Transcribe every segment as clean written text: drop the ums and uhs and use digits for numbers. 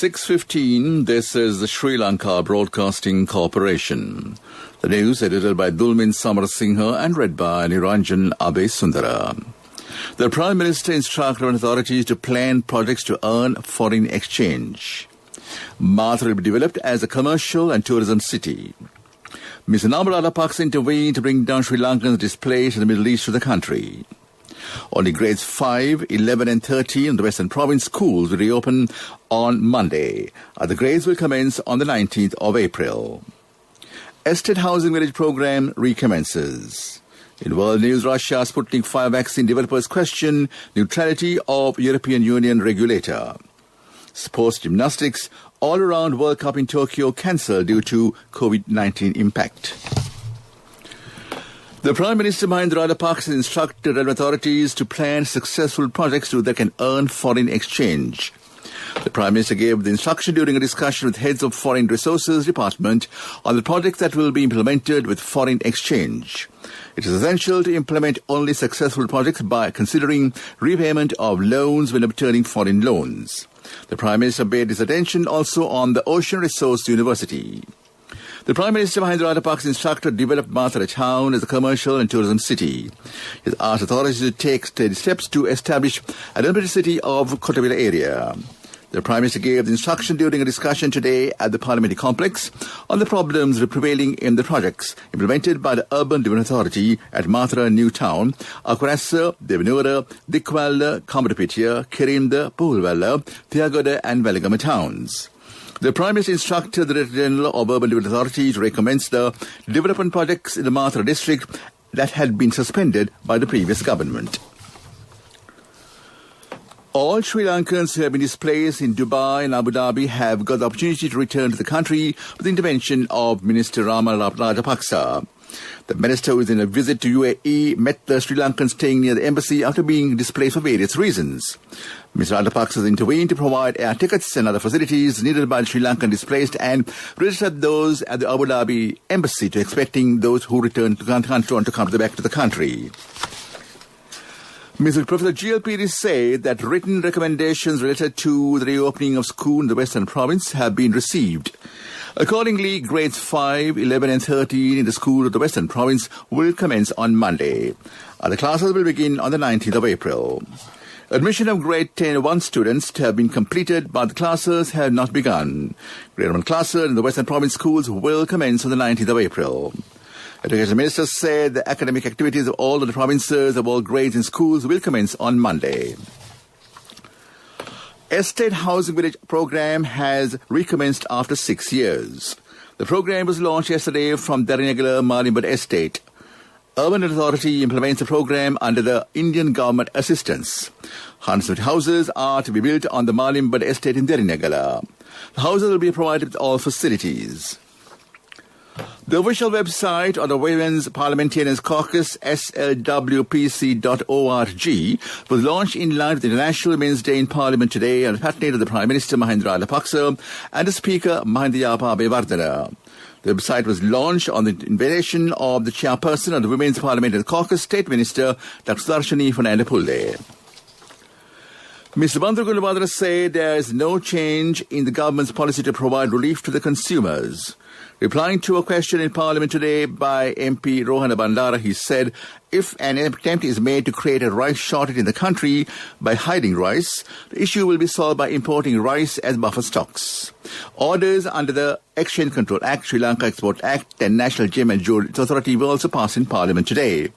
6:15, this is the Sri Lanka Broadcasting Corporation. The news edited by Dulmin Samarasinghe and read by Niranjan Abesundara. The Prime Minister instructed authorities to plan projects to earn foreign exchange. Mathura will be developed as a commercial and tourism city. Ms. Namrata Paksa intervened to bring down Sri Lankans displaced in the Middle East to the country. Only grades 5, 11 and 13 in the Western Province schools will reopen on Monday. Other grades will commence on the 19th of April. Estate Housing Village program recommences. In world news, Russia's Sputnik 5 vaccine developers question neutrality of European Union regulator. Sports gymnastics, all-around World Cup in Tokyo cancelled due to COVID-19 impact. The Prime Minister Mahinda Rajapaksa instructed relevant authorities to plan successful projects that can earn foreign exchange. The Prime Minister gave the instruction during a discussion with heads of Foreign Resources Department on the projects that will be implemented with foreign exchange. It is essential to implement only successful projects by considering repayment of loans when obtaining foreign loans. The Prime Minister paid his attention also on the Ocean Resource University. The Prime Minister Mahinda Rajapaksa instructed to develop Mathura town as a commercial and tourism city. He asked authorities to take steady steps to establish an urban city of Kotavila area. The Prime Minister gave the instruction during a discussion today at the Parliamentary complex on the problems prevailing in the projects implemented by the Urban Development Authority at Mathura New Town, Akurassa, Devanura, Dikwalla, Kamarapitiya, Kirinda, Pulvalla, Thiagoda and Veligama towns. The Prime Minister instructed the Director General of Urban Development Authority to recommence the development projects in the Mathura district that had been suspended by the previous government. All Sri Lankans who have been displaced in Dubai and Abu Dhabi have got the opportunity to return to the country with the intervention of Minister Rama Rajapaksa. The minister, who is in a visit to UAE, met the Sri Lankans staying near the embassy after being displaced for various reasons. Mr. Rajapaksa intervened to provide air tickets and other facilities needed by the Sri Lankan displaced and registered those at the Abu Dhabi embassy to expecting those who return to the country to come back to the country. Mr. Professor GLPD said that written recommendations related to the reopening of school in the Western Province have been received. Accordingly, grades 5, 11 and 13 in the school of the Western Province will commence on Monday. Other classes will begin on the 19th of April. Admission of grade 10-1 students have been completed, but the classes have not begun. Grade 1 classes in the Western Province schools will commence on the 19th of April. Education Minister said the academic activities of all of the provinces of all grades in schools will commence on Monday. Estate Housing Village program has recommenced after 6 years. The program was launched yesterday from Darinagala Malimbad Estate. Urban Authority implements the program under the Indian government assistance. Hundreds of houses are to be built on the Malimbad Estate in Darinagala. The houses will be provided with all facilities. The official website of the Women's Parliamentarians Caucus, SLWPC.org, was launched in line with International Women's Day in Parliament today and patronage of the Prime Minister Mahinda Rajapaksa and the Speaker Mahinda Abeyewardene. The website was launched on the invitation of the chairperson of the Women's Parliamentary Caucus, State Minister Dr. Sudarshani Fernandes-Pulle. Mr. Bandhu Gulabadra said there is no change in the government's policy to provide relief to the consumers. Replying to a question in Parliament today by MP Rohana Bandara, he said, if an attempt is made to create a rice shortage in the country by hiding rice, the issue will be solved by importing rice as buffer stocks. Orders under the Exchange Control Act, Sri Lanka Export Act and National Gem and Jewellery Authority were also passed in Parliament today.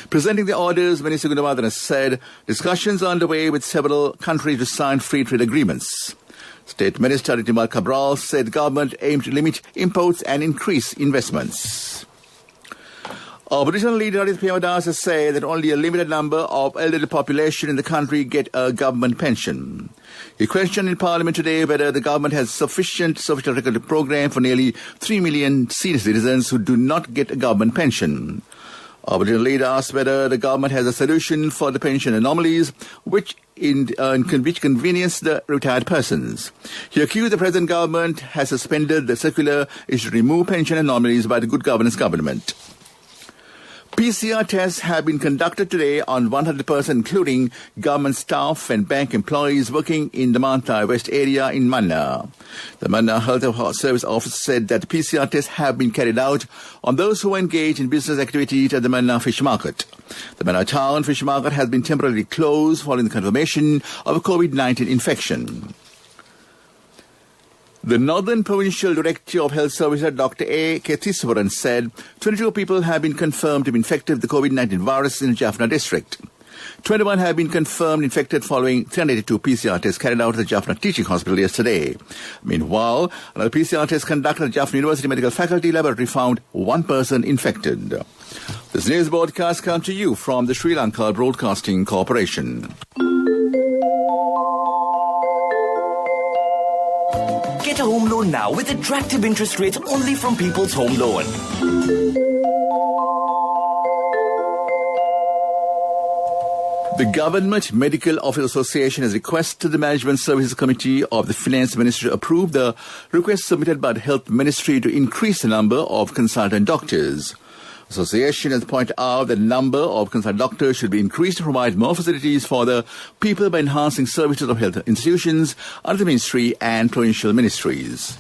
Presenting the orders, Minister Gunawardena said discussions are underway with several countries to sign free trade agreements. State Minister Ritimal Cabral said the government aimed to limit imports and increase investments. Opposition leader Aditya Premadass has said that only a limited number of elderly population in the country get a government pension. He questioned in Parliament today whether the government has sufficient social security program for nearly 3 million senior citizens who do not get a government pension. Opposition leader asked whether the government has a solution for the pension anomalies which convenience the retired persons. He accused the present government has suspended the circular issued to remove pension anomalies by the Good Governance government. PCR tests have been conducted today on 100%, including government staff and bank employees working in the Manthai West area in Manna. The Manna Health Service officer said that PCR tests have been carried out on those who engage in business activities at the Manna Fish Market. The Manna Town Fish Market has been temporarily closed following the confirmation of a COVID-19 infection. The Northern Provincial Director of Health Services, Dr. A. Kethiswaran, said 22 people have been confirmed to be infected with the COVID-19 virus in the Jaffna district. 21 have been confirmed infected following 382 PCR tests carried out at the Jaffna Teaching Hospital yesterday. Meanwhile, another PCR test conducted at the Jaffna University Medical Faculty Laboratory found one person infected. This news broadcast comes to you from the Sri Lanka Broadcasting Corporation. Get a home loan now with attractive interest rates only from People's Home Loan. The Government Medical Office Association has requested the Management Services Committee of the Finance Ministry to approve the request submitted by the Health Ministry to increase the number of consultant doctors. The association has pointed out that the number of consultant doctors should be increased to provide more facilities for the people by enhancing services of health institutions under the ministry and provincial ministries.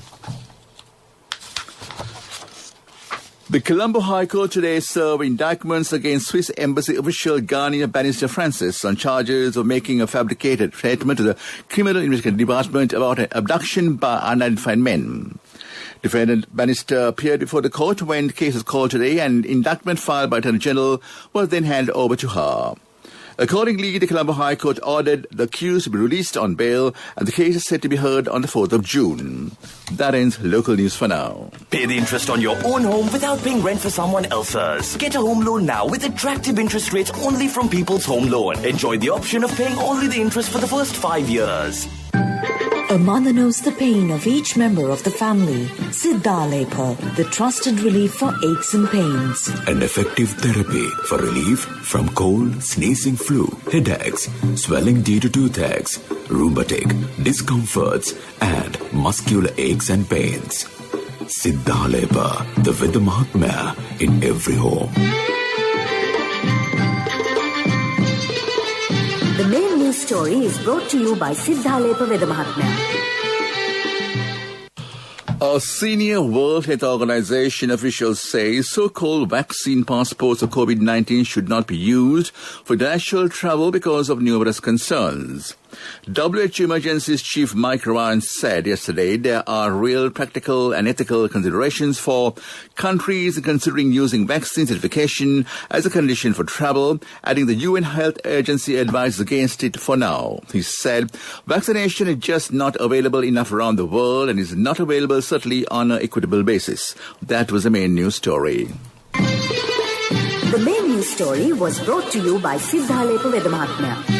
The Colombo High Court today served indictments against Swiss Embassy official Ghanaian Bannister Francis on charges of making a fabricated statement to the Criminal Investigation Department about an abduction by unidentified men. Defendant Bannister appeared before the court when the case was called today, and indictment filed by Attorney General was then handed over to her. Accordingly, the Colombo High Court ordered the accused to be released on bail, and the case is set to be heard on the 4th of June. That ends local news for now. Pay the interest on your own home without paying rent for someone else's. Get a home loan now with attractive interest rates only from People's Home Loan. Enjoy the option of paying only the interest for the first 5 years. A mother knows the pain of each member of the family. Siddhalepa, the trusted relief for aches and pains. An effective therapy for relief from cold, sneezing, flu, headaches, swelling due to toothaches, rheumatic, discomforts, and muscular aches and pains. Siddhalepa, the Veda Mahatmya in every home. The main news story is brought to you by Siddhalepa Veda Mahatmya. A senior World Health Organization official says so-called vaccine passports of COVID-19 should not be used for international travel because of numerous concerns. WHO Emergencies Chief Mike Ryan said yesterday there are real practical and ethical considerations for countries considering using vaccine certification as a condition for travel, adding the UN Health Agency advises against it for now. He said vaccination is just not available enough around the world and is not available certainly on an equitable basis. That was the main news story. The main news story was brought to you by Siddhalepa Veda Mahatmya.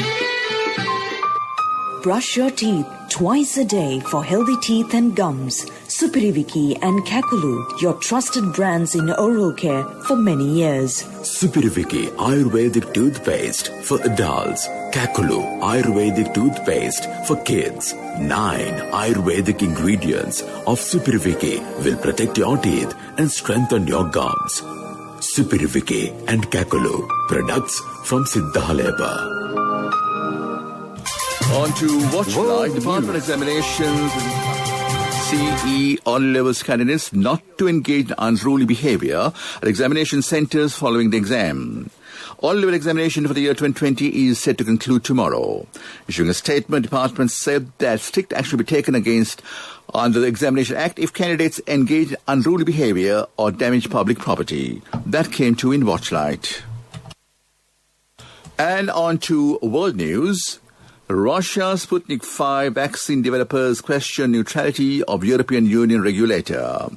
Brush your teeth twice a day for healthy teeth and gums. Supiriviki and Kakulu, your trusted brands in oral care for many years. Supiriviki Ayurvedic toothpaste for adults. Kakulu Ayurvedic toothpaste for kids. 9 Ayurvedic ingredients of Supiriviki will protect your teeth and strengthen your gums. Supiriviki and Kakulu, products from Siddhalepa. On to Watchlight. Department of Examinations CE on-levels candidates not to engage in unruly behavior at examination centres following the exam. On-level examination for the year 2020 is set to conclude tomorrow. Issuing a statement, the department said that strict action will be taken against under the Examination Act if candidates engage in unruly behavior or damage public property. That came to in Watchlight. And on to world news. Russia's Sputnik 5 vaccine developers question neutrality of European Union regulator.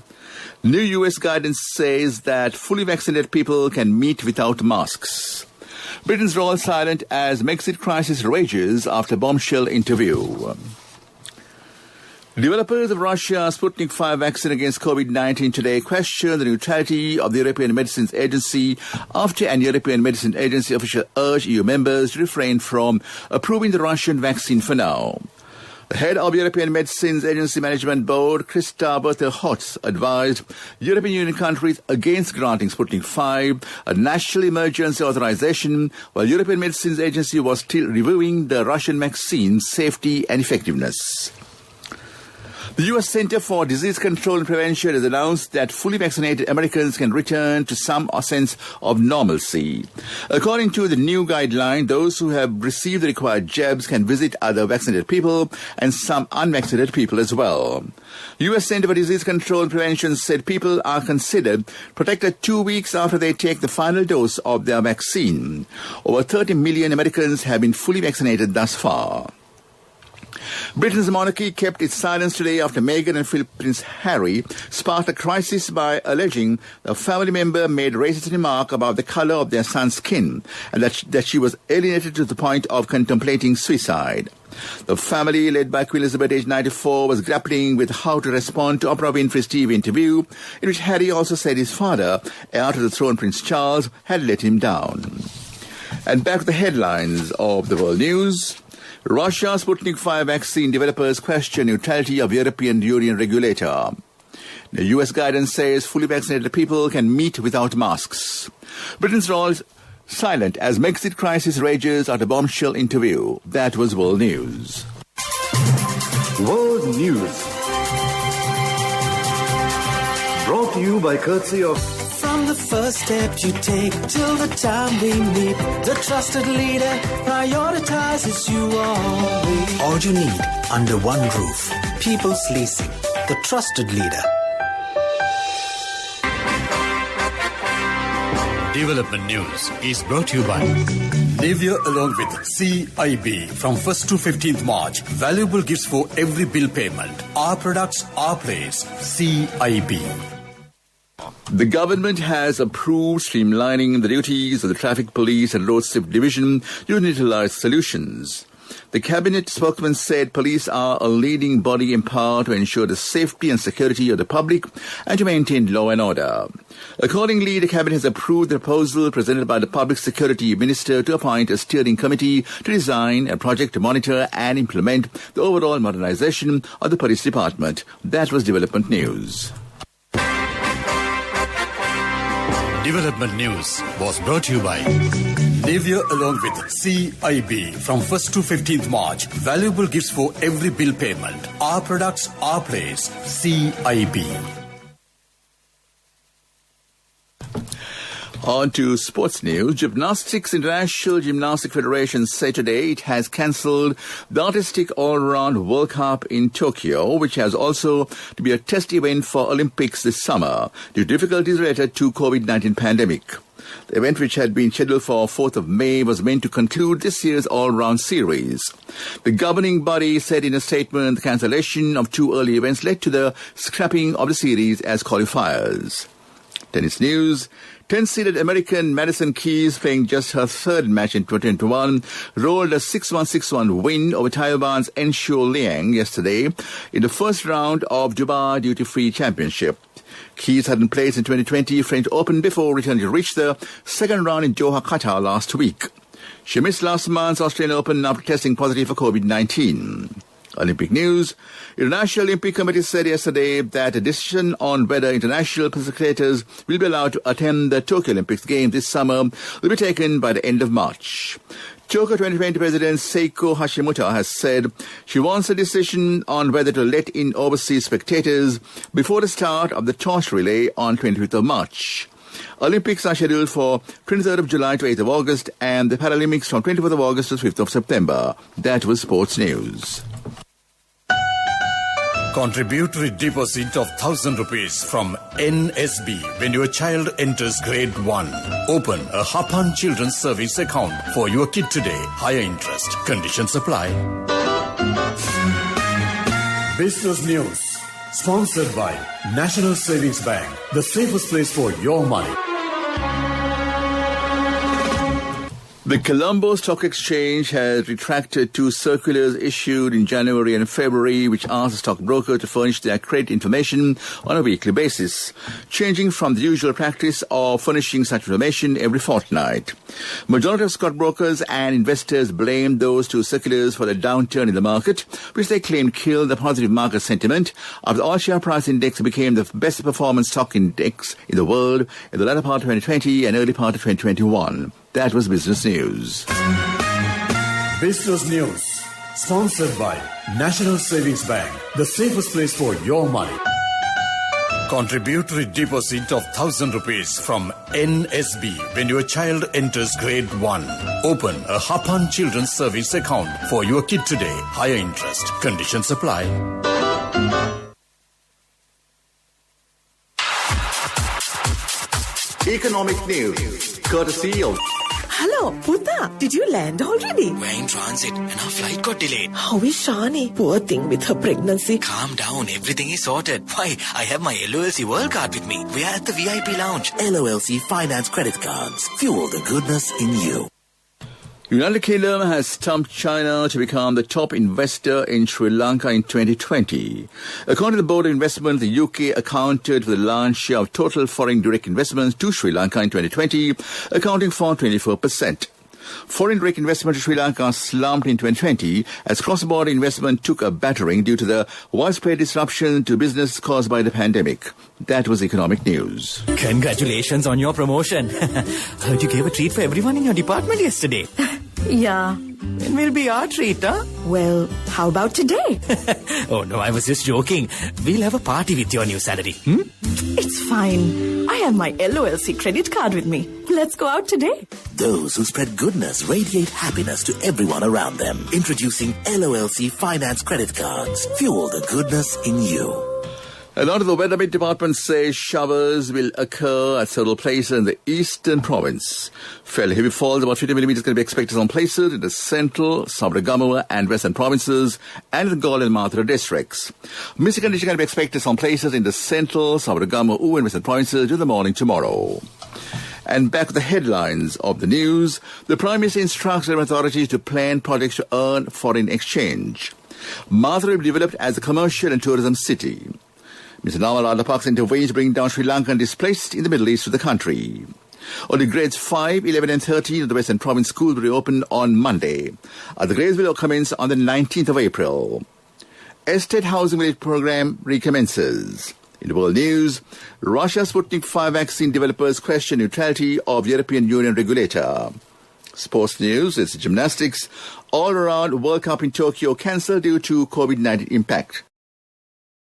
New US guidance says that fully vaccinated people can meet without masks. Britain's royal silent as Brexit crisis rages after bombshell interview. Developers of Russia's Sputnik 5 vaccine against COVID-19 today question the neutrality of the European Medicines Agency after an European Medicines Agency official urged EU members to refrain from approving the Russian vaccine for now. The head of European Medicines Agency Management Board, Christa Berthe-Hotz, advised European Union countries against granting Sputnik 5 a national emergency authorization, while European Medicines Agency was still reviewing the Russian vaccine's safety and effectiveness. The U.S. Center for Disease Control and Prevention has announced that fully vaccinated Americans can return to some sense of normalcy. According to the new guideline, those who have received the required jabs can visit other vaccinated people and some unvaccinated people as well. U.S. Center for Disease Control and Prevention said people are considered protected 2 weeks after they take the final dose of their vaccine. Over 30 million Americans have been fully vaccinated thus far. Britain's monarchy kept its silence today after Meghan and Prince Harry sparked a crisis by alleging a family member made a racist remark about the colour of their son's skin and that she was alienated to the point of contemplating suicide. The family, led by Queen Elizabeth, aged 94, was grappling with how to respond to Oprah Winfrey's TV interview, in which Harry also said his father, heir to the throne Prince Charles, had let him down. And back to the headlines of the world news. Russia's Sputnik 5 vaccine developers question neutrality of European Union regulator. The US guidance says fully vaccinated people can meet without masks. Britain's role is silent as Brexit crisis rages at a bombshell interview. That was World News. World News. Brought to you by courtesy of... From the first step you take till the time we meet, the trusted leader prioritizes you always. All you need under one roof. People's Leasing, the trusted leader. Development News is brought to you by Nivea along with CIB from 1st to 15th March. Valuable gifts for every bill payment. Our products, our place. CIB. The government has approved streamlining the duties of the Traffic Police and Road Safety Division using utilized solutions. The Cabinet spokesman said police are a leading body empowered to ensure the safety and security of the public and to maintain law and order. Accordingly, the Cabinet has approved the proposal presented by the Public Security Minister to appoint a steering committee to design a project to monitor and implement the overall modernization of the police department. That was Development News. Development News was brought to you by Nivea along with CIB from 1st to 15th March. Valuable gifts for every bill payment. Our products, our place. CIB. On to sports news. Gymnastics International Gymnastic Federation said today it has cancelled the Artistic All-Round World Cup in Tokyo, which has also to be a test event for Olympics this summer due to difficulties related to COVID-19 pandemic. The event, which had been scheduled for 4th of May, was meant to conclude this year's all-round series. The governing body said in a statement the cancellation of two early events led to the scrapping of the series as qualifiers. Tennis news. 10-seeded American Madison Keys, playing just her third match in 2021, rolled a 6-1-6-1 win over Taiwan's Enshu Liang yesterday in the first round of Dubai Duty Free Championship. Keys hadn't played in 2020 French Open before returning to reach the second round in Doha, Qatar last week. She missed last month's Australian Open after testing positive for COVID-19. Olympic news. International Olympic Committee said yesterday that a decision on whether international participators will be allowed to attend the Tokyo Olympics Games this summer will be taken by the end of March. Tokyo 2020 President Seiko Hashimoto has said she wants a decision on whether to let in overseas spectators before the start of the torch relay on 25th of March. Olympics are scheduled for 23rd of July to 8th of August and the Paralympics from 24th of August to 5th of September. That was sports news. Contributory deposit of 1,000 rupees from NSB when your child enters grade 1. Open a Hapan Children's Service account for your kid today. Higher interest. Conditions apply. Business News. Sponsored by National Savings Bank. The safest place for your money. The Colombo Stock Exchange has retracted two circulars issued in January and February which asked the stockbroker to furnish their credit information on a weekly basis, changing from the usual practice of furnishing such information every fortnight. Majority of stockbrokers and investors blamed those two circulars for the downturn in the market, which they claimed killed the positive market sentiment after the all-share price index became the best performing stock index in the world in the latter part of 2020 and early part of 2021. That was Business News. Business News, sponsored by National Savings Bank, the safest place for your money. Contributory deposit of 1,000 rupees from NSB when your child enters grade 1. Open a Hapan Children's Service account for your kid today. Higher interest. Conditions apply. Economic news, courtesy of... Hello, Puta. Did you land already? We're in transit and our flight got delayed. How is Shani? Poor thing with her pregnancy. Calm down, everything is sorted. Why, I have my LOLC World Card with me. We are at the VIP lounge. LOLC Finance Credit Cards. Fuel the goodness in you. United Kingdom has stumped China to become the top investor in Sri Lanka in 2020. According to the Board of Investment, the UK accounted for the large share of total foreign direct investments to Sri Lanka in 2020, accounting for 24%. Foreign direct investment to Sri Lanka slumped in 2020 as cross-border investment took a battering due to the widespread disruption to business caused by the pandemic. That was economic news. Congratulations on your promotion. Heard you gave a treat for everyone in your department yesterday. Yeah. When will be our treat, huh? Well, how about today? Oh no, I was just joking. We'll have a party with your new salary. It's fine. I have my LOLC credit card with me. Let's go out today. Those who spread goodness radiate happiness to everyone around them. Introducing LOLC Finance Credit Cards. Fuel the goodness in you. A lot of the Weather Department says showers will occur at several places in the eastern province. Fairly heavy falls, about 50 millimeters, can be expected on places in the central, Sabaragamuwa and western provinces and the Galle and Mathura districts. Misty condition can be expected on places in the central, Sabaragamuwa and western provinces during the morning tomorrow. And back to the headlines of the news. The Prime Minister instructs the authorities to plan projects to earn foreign exchange. Mathura will be developed as a commercial and tourism city. Mr. Nawal Rajapaksa intervenes to bring down Sri Lankan displaced in the Middle East to the country. Only grades 5, 11 and 13 of the Western Province schools will reopen on Monday. Other grades will commence on the 19th of April. Estate housing village program recommences. In the world news, Russia's Sputnik 5 vaccine developers question neutrality of European Union regulator. Sports news, it's gymnastics. All-around World Cup in Tokyo cancelled due to COVID-19 impact.